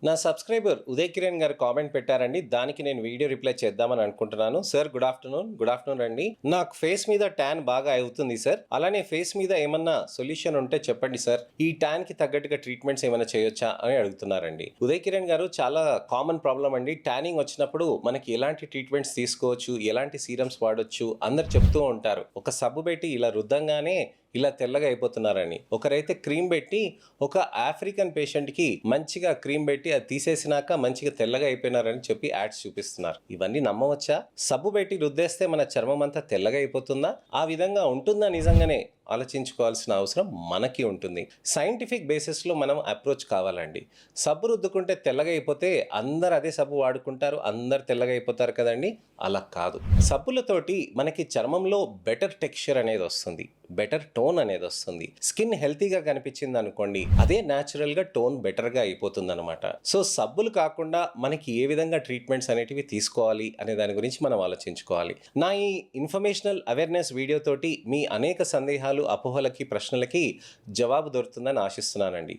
నా సబ్స్క్రైబర్ ఉదయ్ కిరణ్ గారు కామెంట్ పెట్టారండి. దానికి నేను వీడియో రిప్లై చేద్దామని అనుకుంటున్నాను. సార్ గుడ్ ఆఫ్టర్నూన్ అండి. నాకు ఫేస్ మీద ట్యాన్ బాగా అవుతుంది సార్. అలానే ఫేస్ మీద ఏమన్నా సొల్యూషన్ ఉంటే చెప్పండి సార్. ఈ ట్యాన్ కి తగ్గట్టుగా ట్రీట్మెంట్స్ ఏమైనా చేయొచ్చా అని అడుగుతున్నారండి. ఉదయ్ కిరణ్ గారు, చాలా కామన్ ప్రాబ్లం అండి. ట్యానింగ్ వచ్చినప్పుడు మనకి ఎలాంటి ట్రీట్మెంట్స్ తీసుకోవచ్చు, ఎలాంటి సీరమ్స్ వాడొచ్చు అందరు చెప్తూ ఉంటారు. ఒక సబ్బు పెట్టి ఇలా రుద్దంగానే ఇలా తెల్లగా అయిపోతున్నారని. ఒకరైతే క్రీమ్ పెట్టి ఒక ఆఫ్రికన్ పేషెంట్కి మంచిగా క్రీమ్ పెట్టి అది తీసేసినాక మంచిగా తెల్లగా అయిపోయినారని చెప్పి యాడ్స్ చూపిస్తున్నారు. ఇవన్నీ నమ్మవచ్చా? సబ్బు పెట్టి రుద్దేస్తే మన చర్మం అంతా తెల్లగా అయిపోతుందా? ఆ విధంగా ఉంటుందా? నిజంగానే ఆలోచించుకోవాల్సిన అవసరం మనకి ఉంటుంది. సైంటిఫిక్ బేసిస్లో మనం అప్రోచ్ కావాలండి. సబ్బు రుద్దుకుంటే తెల్లగా అయిపోతే అందరు అదే సబ్బు వాడుకుంటారు, అందరు తెల్లగా అయిపోతారు కదండి. అలా కాదు. సబ్బులతోటి మనకి చర్మంలో బెటర్ టెక్స్చర్ అనేది వస్తుంది, బెటర్ టోన్ అనేది వస్తుంది. స్కిన్ హెల్తీగా కనిపించింది అనుకోండి, అదే న్యాచురల్గా టోన్ బెటర్గా అయిపోతుంది అనమాట. సో సబ్బులు కాకుండా మనకి ఏ విధంగా ట్రీట్మెంట్స్ అనేటివి తీసుకోవాలి అనే దాని గురించి మనం ఆలోచించుకోవాలి. నా ఈ ఇన్ఫర్మేషనల్ అవేర్నెస్ వీడియో తోటి మీ అనేక సందేహాలు, అపోహలకి, ప్రశ్నలకి జవాబు దొరుకుతుందని ఆశిస్తున్నానండి.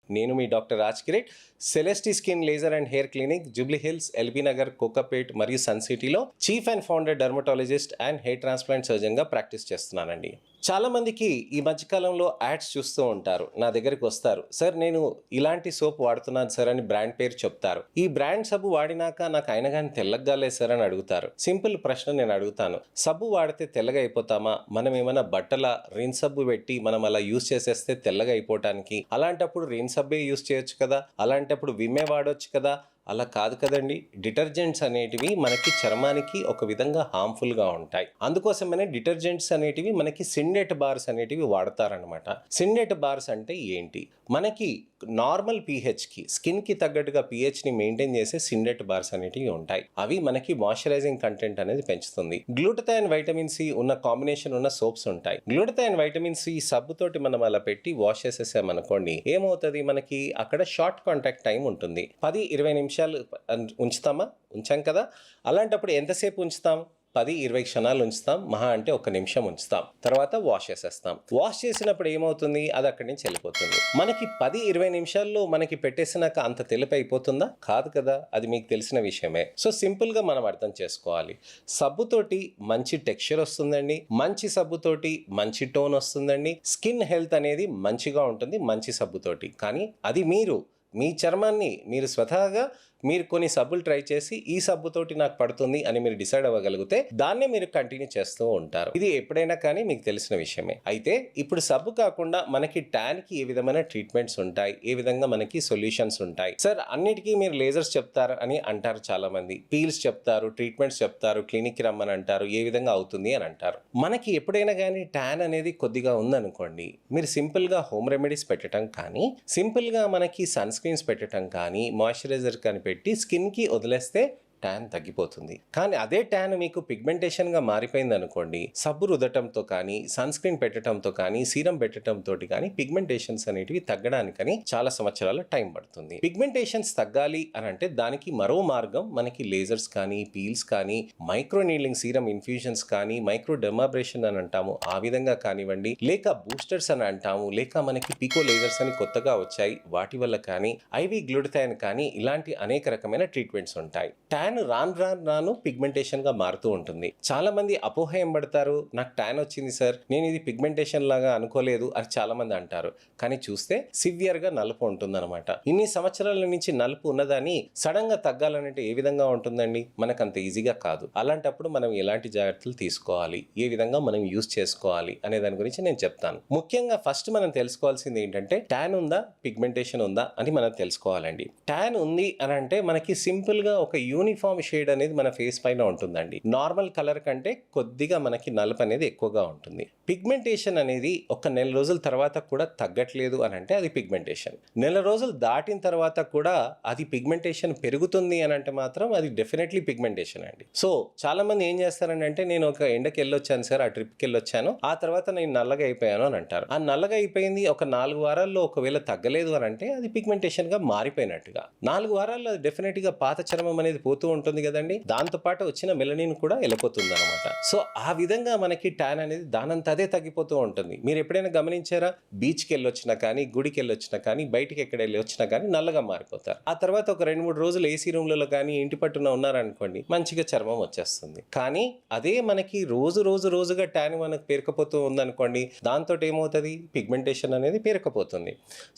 నేను మీ doctor Raj Kireet, Celesti skin laser and hair clinic, Jubilee Hills, LB Nagar, Kokapet మరియు సన్ సిటీలో chief and founder dermatologist and hair transplant సర్జన్గా ప్రాక్టీస్ చేస్తున్నానండి. చాలా మందికి ఈ మధ్యకాలంలో యాడ్స్ చూస్తూ ఉంటారు, నా దగ్గరికి వస్తారు. సార్ నేను ఇలాంటి సోప్ వాడుతున్నాను సార్ అని బ్రాండ్ పేరు చెప్తారు. ఈ బ్రాండ్ సబ్బు వాడినాక నాకు అయినా కానీ తెల్లగాలే సార్ అని అడుగుతారు. సింపుల్ ప్రశ్న నేను అడుగుతాను, సబ్బు వాడితే తెల్లగా అయిపోతామా? మనం ఏమైనా బట్టల రిన్ సబ్బు పెట్టి మనం అలా యూస్ చేసేస్తే తెల్లగా అయిపోవటానికి? అలాంటప్పుడు రిన్ సబ్బే యూస్ చేయొచ్చు కదా, అలాంటప్పుడు విమే వాడొచ్చు కదా? అలా కాదు కదండి. డిటర్జెంట్స్ అనేటివి మనకి చర్మానికి ఒక విధంగా హార్మ్ఫుల్గా ఉంటాయి. అందుకోసమనే డిటర్జెంట్స్ అనేటివి మనకి సిండేట్ బార్స్ అనేటివి వాడతారనమాట. సిండేట్ బార్స్ అంటే ఏంటి? మనకి నార్మల్ పీహెచ్కి, స్కిన్కి తగ్గట్టుగా పీహెచ్ని మెయింటైన్ చేసే సిండేట్ బార్స్ అనేటివి ఉంటాయి. అవి మనకి మాయిశ్చరైజింగ్ కంటెంట్ అనేది పెంచుతుంది. గ్లూటథైన్, వైటమిన్ సి ఉన్న కాంబినేషన్ ఉన్న సోప్స్ ఉంటాయి. గ్లూటథైన్, వైటమిన్ సి సబ్బుతోటి మనం అలా పెట్టి వాష్ చేసేసామనుకోండి, ఏమవుతుంది? మనకి అక్కడ షార్ట్ కాంటాక్ట్ టైం ఉంటుంది. 10-20 నిమిషాలు ఉంచుతామా? ఉంచాం కదా. అలాంటప్పుడు ఎంతసేపు ఉంచుతాం? 10-20 క్షణాలు ఉంచుతాం, మహా అంటే 1 నిమిషం ఉంచుతాం, తర్వాత వాష్ చేసేస్తాం. వాష్ చేసినప్పుడు ఏమవుతుంది? అది అక్కడి నుంచి వెళ్ళిపోతుంది. మనకి 10-20 నిమిషాల్లో మనకి పెట్టేసినాక అంత తెలుపు అయిపోతుందా? కాదు కదా. అది మీకు తెలిసిన విషయమే. సో సింపుల్గా మనం అర్థం చేసుకోవాలి. సబ్బుతోటి మంచి టెక్స్చర్ వస్తుందండి, మంచి సబ్బుతోటి మంచి టోన్ వస్తుందండి. స్కిన్ హెల్త్ అనేది మంచిగా ఉంటుంది మంచి సబ్బుతోటి. కానీ అది మీ చర్మాన్ని మీరు స్వతహాగా మీరు కొన్ని సబ్బులు ట్రై చేసి ఈ సబ్బుతోటి నాకు పడుతుంది అని మీరు డిసైడ్ అవ్వగలిగితే దాన్నే మీరు కంటిన్యూ చేస్తూ ఉంటారు. ఇది ఎప్పుడైనా కానీ మీకు తెలిసిన విషయమే. అయితే ఇప్పుడు సబ్బు కాకుండా మనకి ట్యాన్కి ఏ విధమైన ట్రీట్మెంట్స్ ఉంటాయి, ఏ విధంగా మనకి సొల్యూషన్స్ ఉంటాయి? సార్ అన్నిటికీ మీరు లేజర్స్ చెప్తారు అని అంటారు చాలా మంది, పీల్స్ చెప్తారు, ట్రీట్మెంట్స్ చెప్తారు, క్లినిక్కి రమ్మని అంటారు, ఏ విధంగా అవుతుంది అని అంటారు. మనకి ఎప్పుడైనా కానీ ట్యాన్ అనేది కొద్దిగా ఉందనుకోండి, మీరు సింపుల్గా హోమ్ రెమెడీస్ పెట్టడం కానీ, సింపుల్గా మనకి సన్ స్క్రీన్స్ పెట్టడం కానీ, మాయిశ్చరైజర్ కానీ పెట్టి స్కిన్కి వదిలేస్తే ట్యాన్ తగ్గిపోతుంది. కానీ అదే ట్యాన్ మీకు పిగ్మెంటేషన్గా మారిపోయింది అనుకోండి, సబ్బు రుద్దటంతో కానీ, సన్ స్క్రీన్ పెట్టడంతో కానీ, సీరం పెట్టడంతో కానీ పిగ్మెంటేషన్స్ అనేటివి తగ్గడానికని చాలా సంవత్సరాల టైం పడుతుంది. పిగ్మెంటేషన్స్ తగ్గాలి అని అంటే దానికి మరో మార్గం మనకి లేజర్స్ కానీ, పీల్స్ కానీ, మైక్రో నీడ్లింగ్ సీరం ఇన్ఫ్యూజన్స్ కానీ, మైక్రో డెర్మాబ్రేషన్ అని అంటాము, ఆ విధంగా కానివ్వండి, లేక బూస్టర్స్ అని అంటాము, లేక మనకి పికో లేజర్స్ అని కొత్తగా వచ్చాయి, వాటి వల్ల కానీ, ఐవి గ్లూటథైన్ కానీ, ఇలాంటి అనేక రకమైన ట్రీట్మెంట్స్ ఉంటాయి. ట్యాన్ రాను పిగ్మెంటేషన్ గా మారుతూ ఉంటుంది. చాలా మంది అపోహ ఏం పడతారు, నాకు ట్యాన్ వచ్చింది సార్, నేను ఇది పిగ్మెంటేషన్ లాగా అనుకోలేదు అని చాలా మంది అంటారు. కానీ చూస్తే సివియర్ గా నలుపు ఉంటుంది అనమాట. ఇన్ని సంవత్సరాల నుంచి నలుపు ఉన్నదాన్ని సడన్ గా తగ్గాలంటే ఏ విధంగా ఉంటుందండి? మనకు అంత ఈజీగా కాదు. అలాంటప్పుడు మనం ఎలాంటి జాగ్రత్తలు తీసుకోవాలి, ఏ విధంగా మనం యూజ్ చేసుకోవాలి అనే దాని గురించి నేను చెప్తాను. ముఖ్యంగా ఫస్ట్ మనం తెలుసుకోవాల్సింది ఏంటంటే, ట్యాన్ ఉందా, పిగ్మెంటేషన్ ఉందా అని మనం తెలుసుకోవాలండి. ట్యాన్ ఉంది అని అంటే మనకి సింపుల్ గా ఒక యూనిఫామ్ షేడ్ అనేది మన ఫేస్ పైన ఉంటుందండి. నార్మల్ కలర్ కంటే కొద్దిగా మనకి నలుపు అనేది ఎక్కువగా ఉంటుంది. పిగ్మెంటేషన్ అనేది ఒక నెల రోజుల తర్వాత కూడా తగ్గట్లేదు అని అంటే అది పిగ్మెంటేషన్. నెల రోజులు దాటిన తర్వాత కూడా అది పిగ్మెంటేషన్ పెరుగుతుంది అని అంటే మాత్రం అది డెఫినెట్లీ పిగ్మెంటేషన్ అండి. సో చాలా మంది ఏం చేస్తారని అంటే, నేను ఒక ఎండకి వెళ్ళొచ్చాను సార్, ఆ ట్రిప్కి వెళ్ళొచ్చాను, ఆ తర్వాత నేను నల్లగా అయిపోయాను అని అంటారు. ఆ నల్లగా అయిపోయింది ఒక 4 వారాల్లో ఒకవేళ తగ్గలేదు అని అంటే అది పిగ్మెంటేషన్ గా మారిపోయినట్టుగా. 4 వారాల్లో డెఫినెట్ గా పాత చర్మం అనేది పోతూ తగ్గిపోతూ ఉంటుంది కదండి, దాంతోపాటు వచ్చిన మెలనిన్ కూడా వెళ్ళిపోతుంది అనమాట. సో ఆ విధంగా మనకి ట్యాన్ అనేది దానంత అదే తగ్గిపోతూ ఉంటుంది. మీరు ఎప్పుడైనా గమనించారా? బీచ్కి వెళ్ళొచ్చినా కానీ, గుడికి వెళ్ళొచ్చినా కానీ, బయటికి ఎక్కడ వెళ్ళి వచ్చినా కానీ నల్లగా మారిపోతారు. ఆ తర్వాత ఒక 2-3 రోజులు ఏసీ రూమ్లలో కానీ ఇంటి పట్టున ఉన్నారనుకోండి, మంచిగా చర్మం వచ్చేస్తుంది. కానీ అదే మనకి రోజుగా ట్యాన్ మనకు పేరుకపోతూ ఉందనుకోండి, దాంతో ఏమవుతుంది? పిగ్మెంటేషన్ అనేది పేరుకపోతుంది.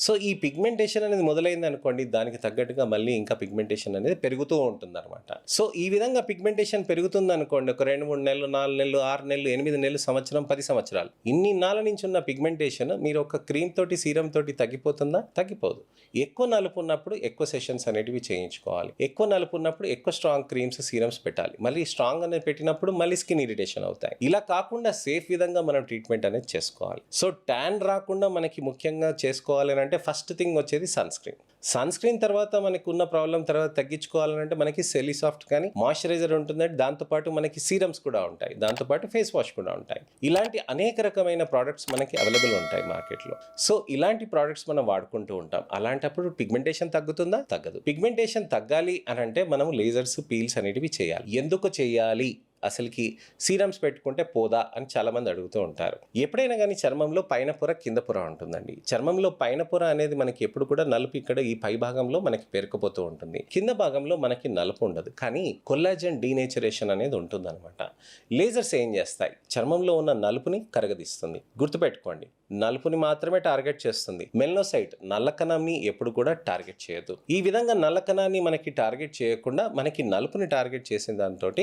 సో ఈ పిగ్మెంటేషన్ అనేది మొదలైంది అనుకోండి, దానికి తగ్గట్టుగా మళ్ళీ ఇంకా పిగ్మెంటేషన్ అనేది పెరుగుతూ ఉంటుంది అనమాట. సో ఈ విధంగా పిగ్మెంటేషన్ పెరుగుతుంది అనుకోండి, ఒక 2-3 నెలలు, 4 నెలలు, 6 నెలలు, 8 నెలలు, సంవత్సరం, 10 సంవత్సరాలు, ఇన్ని నాళ్ళ నుంచి ఉన్న పిగ్మెంటేషన్ మీరు ఒక క్రీమ్ తోటి, సీరం తోటి తగ్గిపోతుందా? తగ్గిపోదు. ఎక్కువ నలుపు ఉన్నప్పుడు ఎక్కువ సెషన్స్ అనేటివి చేయించుకోవాలి. ఎక్కువ నలుపు ఉన్నప్పుడు ఎక్కువ స్ట్రాంగ్ క్రీమ్స్, సీరమ్స్ పెట్టాలి. మళ్ళీ స్ట్రాంగ్ అనేది పెట్టినప్పుడు మళ్ళీ స్కిన్ ఇరిటేషన్ అవుతాయి. ఇలా కాకుండా సేఫ్ విధంగా మనం ట్రీట్మెంట్ అనేది చేసుకోవాలి. సో ట్యాన్ రాకుండా మనకి ముఖ్యంగా చేసుకోవాలి అంటే ఫస్ట్ థింగ్ వచ్చేది సన్ స్క్రీన్ తర్వాత మనకి ఉన్న ప్రాబ్లం తర్వాత తగ్గించుకోవాలంటే మనకి సెలిసాఫ్ట్ కానీ మాయిశ్చరైజర్ ఉంటుందంటే, దాంతోపాటు మనకి సీరమ్స్ కూడా ఉంటాయి, దాంతోపాటు ఫేస్ వాష్ కూడా ఉంటాయి. ఇలాంటి అనేక రకమైన ప్రోడక్ట్స్ మనకి అవైలబుల్ ఉంటాయి మార్కెట్లో. సో ఇలాంటి ప్రోడక్ట్స్ మనం వాడుకుంటూ ఉంటాం. అలాంటప్పుడు పిగ్మెంటేషన్ తగ్గుతుందా? తగ్గదు. పిగ్మెంటేషన్ తగ్గాలి అని అంటే మనం లేజర్స్, పీల్స్ అనేటివి చేయాలి. ఎందుకు చేయాలి? అసలుకి సీరమ్స్ పెట్టుకుంటే పోదా అని చాలామంది అడుగుతూ ఉంటారు. ఎప్పుడైనా కానీ చర్మంలో పైన పొర, కింద పొర ఉంటుందండి. చర్మంలో పైన పొర అనేది మనకి ఎప్పుడు కూడా నలుపు ఇక్కడ ఈ పై భాగంలో మనకి పేరుకుపోతూ ఉంటుంది. కింద భాగంలో మనకి నలుపు ఉండదు, కానీ కొల్లాజన్ డీనేచరేషన్ అనేది ఉంటుందన్నమాట. లేజర్స్ ఏం చేస్తాయి? చర్మంలో ఉన్న నలుపుని కరగదీస్తుంది. గుర్తుపెట్టుకోండి, నలుపుని మాత్రమే టార్గెట్ చేస్తుంది. మెలనోసైట్, నల్ల కణాన్ని ఎప్పుడు కూడా టార్గెట్ చేయదు. ఈ విధంగా నల్ల కణాన్ని మనకి టార్గెట్ చేయకుండా మనకి నలుపుని టార్గెట్ చేసిన దాంతో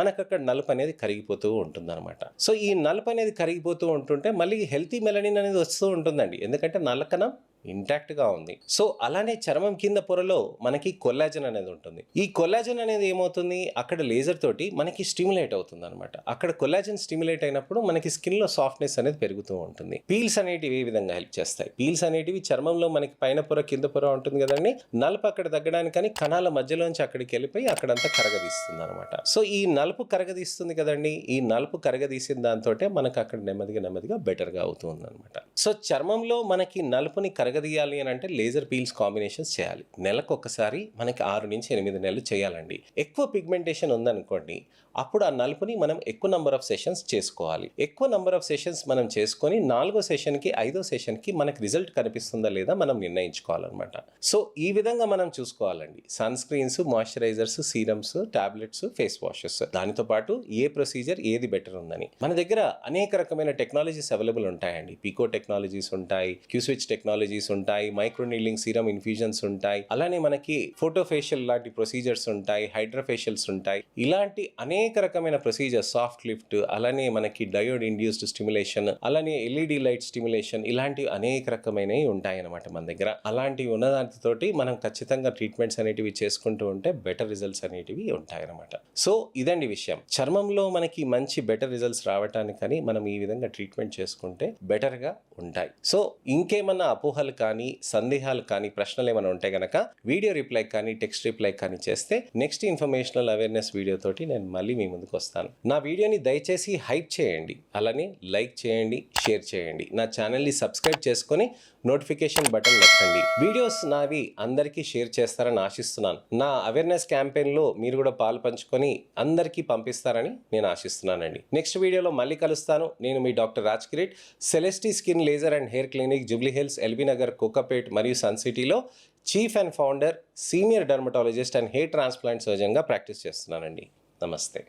మనకు అక్కడ నలుపు అనేది కరిగిపోతూ ఉంటుంది అనమాట. సో ఈ నలుపు అనేది కరిగిపోతూ ఉంటుంటే మళ్ళీ హెల్తీ మెలనిన్ అనేది వస్తూ ఉంటుందండి, ఎందుకంటే నల్ల కణం ఇంటాక్ట్గా ఉంది. సో అలానే చర్మం కింద పొరలో మనకి కొల్లాజన్ అనేది ఉంటుంది. ఈ కొల్లాజన్ అనేది ఏమవుతుంది? అక్కడ లేజర్ తోటి మనకి స్టిమ్యులేట్ అవుతుంది అనమాట. అక్కడ కొల్లాజన్ స్టిమ్యులేట్ అయినప్పుడు మనకి స్కిన్ లో సాఫ్ట్నెస్ అనేది పెరుగుతూ ఉంటుంది. పీల్స్ అనేటివి ఏ విధంగా హెల్ప్ చేస్తాయి? పీల్స్ అనేటివి చర్మంలో మనకి పైన పొర, కింద పొర ఉంటుంది కదండి, నలుపు అక్కడ తగ్గడానికని కణాల మధ్యలోంచి అక్కడికి వెళ్ళిపోయి అక్కడంతా కరగదీస్తుంది అనమాట. సో ఈ నలుపు కరగదీస్తుంది కదండి, ఈ నలుపు కరగదీసిన దాంతో మనకు అక్కడ నెమ్మదిగా బెటర్గా అవుతుంది అనమాట. సో చర్మంలో మనకి నలుపుని కరగదీయాలి అని అంటే లేజర్ పీల్స్ కాంబినేషన్స్ చేయాలి. నెలకు ఒకసారి మనకి 6 నుంచి 8 నెలలు చేయాలండి. ఎక్కువ పిగ్మెంటేషన్ ఉందనుకోండి, అప్పుడు ఆ నలుపుని మనం ఎక్కువ నెంబర్ ఆఫ్ సెషన్స్ చేసుకోవాలి. ఎక్కువ నెంబర్ ఆఫ్ సెషన్స్ మనం చేసుకొని 4వ సెషన్కి 5వ సెషన్కి మనకి రిజల్ట్ కనిపిస్తుందా లేదా మనం నిర్ణయించుకోవాలన్నమాట. సో ఈ విధంగా మనం చూసుకోవాలండి. Sunscreens, moisturisers, serums, tablets, face washes, దానితో పాటు ఏ ప్రొసీజర్ ఏది బెటర్ ఉందని. మన దగ్గర అనేక రకమైన టెక్నాలజీస్ అవైలబుల్ ఉంటాయండి. పికో టెక్నాలజీస్ ఉంటాయి, క్యూస్విచ్ టెక్నాలజీస్ ఉంటాయి, మైక్రో నీడ్లింగ్ సీరం ఇన్ఫ్యూజన్స్ ఉంటాయి, అలానే మనకి ఫోటో ఫేషియల్ లాంటి ప్రొసీజర్స్ ఉంటాయి, హైడ్రా ఫేషియల్స్ ఉంటాయి. ఇలాంటి అనేక రకమైన ప్రొసీజర్, సాఫ్ట్ లిఫ్ట్, అలానే మనకి డయోడ్ ఇండ్యూస్డ్ స్టిమ్యులేషన్, అలానే ఎల్ఈడి లైట్ స్టిమ్యులేషన్, ఇలాంటివి అనేక రకమైనవి ఉంటాయి అన్నమాట మన దగ్గర. అలాంటివి ఉన్న దాంతోటి మనం ఖచ్చితంగా ట్రీట్మెంట్స్ అనేటివి చేసుకుంటూ ఉంటే బెటర్ రిజల్ట్స్ అనేటివి ఉంటాయి అన్నమాట. సో ఇదండి విషయం. చర్మంలో మనకి మంచి బెటర్ రిజల్ట్స్ రావటానికని మనం ఈ విధంగా ట్రీట్మెంట్ చేసుకుంటే బెటర్గా ఉంటాయి. సో ఇంకేమన్నా అపోహలు కానీ, సందేహాలు కానీ, ప్రశ్నలు ఏమైనా ఉంటే గనక వీడియో రిప్లై కానీ, టెక్స్ట్ రిప్లై కానీ చేస్తే నెక్స్ట్ ఇన్ఫర్మేషనల్ అవేర్నెస్ వీడియో తోటి నేను మళ్ళీ మీ ముందుకు వస్తాను. నా వీడియోని దయచేసి హైప్ చేయండి, అలానే లైక్ చేయండి, షేర్ చేయండి. నా ఛానల్ని సబ్స్క్రైబ్ చేసుకొని నోటిఫికేషన్ బటన్ నొక్కండి. వీడియోస్ నావి అందరికీ షేర్ చేస్తారని ఆశిస్తున్నాను. నా అవేర్నెస్ క్యాంపెయిన్లో మీరు కూడా పాలు పంచుకొని అందరికీ పంపిస్తారని నేను ఆశిస్తున్నానండి. నెక్స్ట్ వీడియోలో మళ్ళీ కలుస్తాను. నేను మీ doctor Raj Kireet, Celesti skin laser and hair clinic, Jubilee Hills, LB Nagar, Kokapet మరియు సన్ సిటీలో chief and founder, senior dermatologist and hair transplant సర్జన్గా ప్రాక్టీస్ చేస్తున్నానండి. నమస్తే.